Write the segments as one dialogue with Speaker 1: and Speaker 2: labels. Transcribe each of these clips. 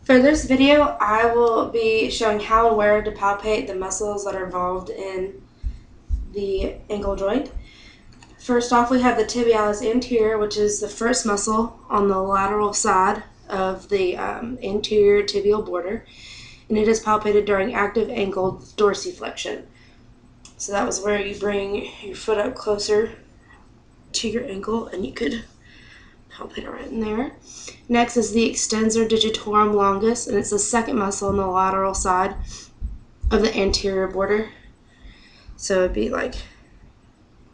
Speaker 1: For this video, I will be showing how and where to palpate the muscles that are involved in the ankle joint. First off, we have the tibialis anterior, which is the first muscle on the lateral side of the anterior tibial border, and it is palpated during active ankle dorsiflexion. So that was where you bring your foot up closer to your ankle, and you could palpate it right in there. Next is the extensor digitorum longus, and it's the second muscle on the lateral side of the anterior border. So it'd be like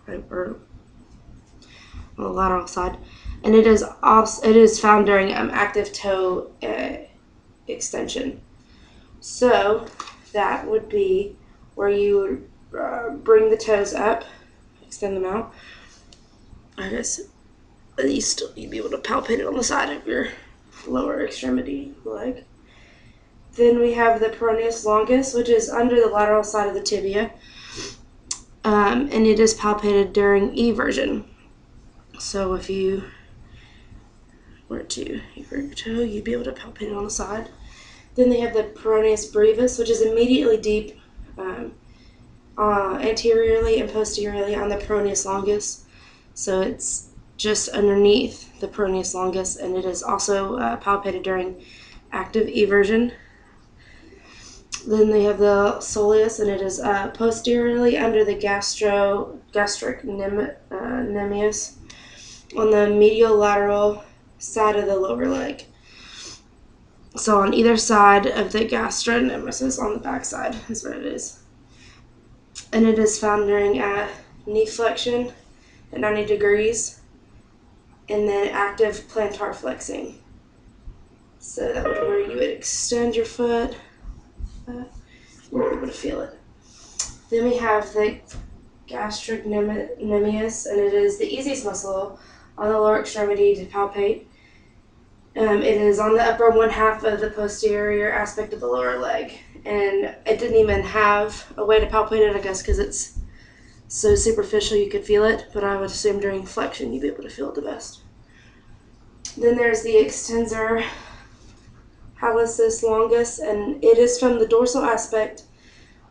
Speaker 1: on the lateral side, and it is found during active toe extension. So that would be where you would bring the toes up, extend them out. I guess at least you'd be able to palpate it on the side of your lower extremity leg. Then we have the peroneus longus, which is under the lateral side of the tibia, and it is palpated during eversion. So if you were to invert your toe, you'd be able to palpate it on the side. Then they have the peroneus brevis, which is immediately deep anteriorly and posteriorly on the peroneus longus. So it's just underneath the peroneus longus, and it is also palpated during active eversion. Then they have the soleus, and it is posteriorly under the gastric nemius on the medial lateral side of the lower leg. So on either side of the gastrocnemius, on the back side is where it is. And it is found during knee flexion at 90 degrees, and then active plantar flexing. So that would be where you would extend your foot. You'll be able to feel it. Then we have the gastrocnemius, and it is the easiest muscle on the lower extremity to palpate. It is on the upper one half of the posterior aspect of the lower leg, and it didn't even have a way to palpate it, I guess, because it's so superficial you could feel it, but I would assume during flexion you'd be able to feel it the best. Then there's the extensor hallucis longus, and it is from the dorsal aspect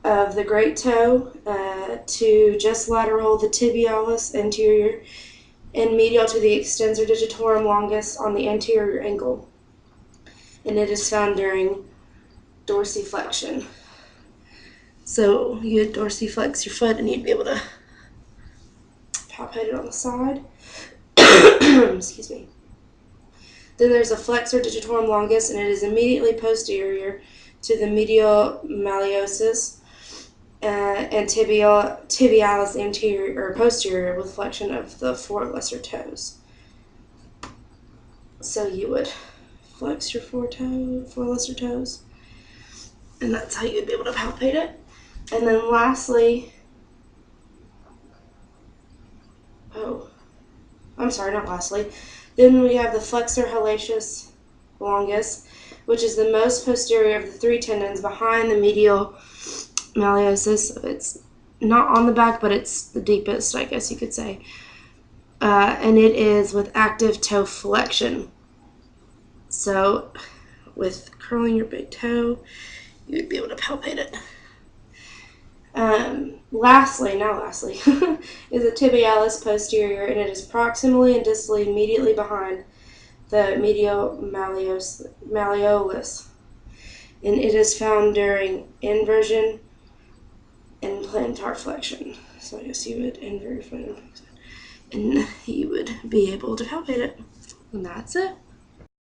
Speaker 1: of the great toe to just lateral the tibialis anterior and medial to the extensor digitorum longus on the anterior ankle. And it is found during dorsiflexion. So you'd dorsiflex your foot and you'd be able to palpate it on the side. Excuse me. Then there's a flexor digitorum longus, and it is immediately posterior to the medial malleosus and tibialis anterior or posterior with flexion of the four lesser toes. So you would flex your four lesser toes, and that's how you'd be able to palpate it. And then lastly, then we have the flexor hallucis longus, which is the most posterior of the three tendons behind the medial malleosus. It's not on the back, but it's the deepest, I guess you could say. And it is with active toe flexion. So with curling your big toe, you would be able to palpate it. Lastly, is the tibialis posterior, and it is proximally and distally immediately behind the medial malleolus, and it is found during inversion and plantar flexion. So I guess you would invert and you would be able to palpate it, and that's it.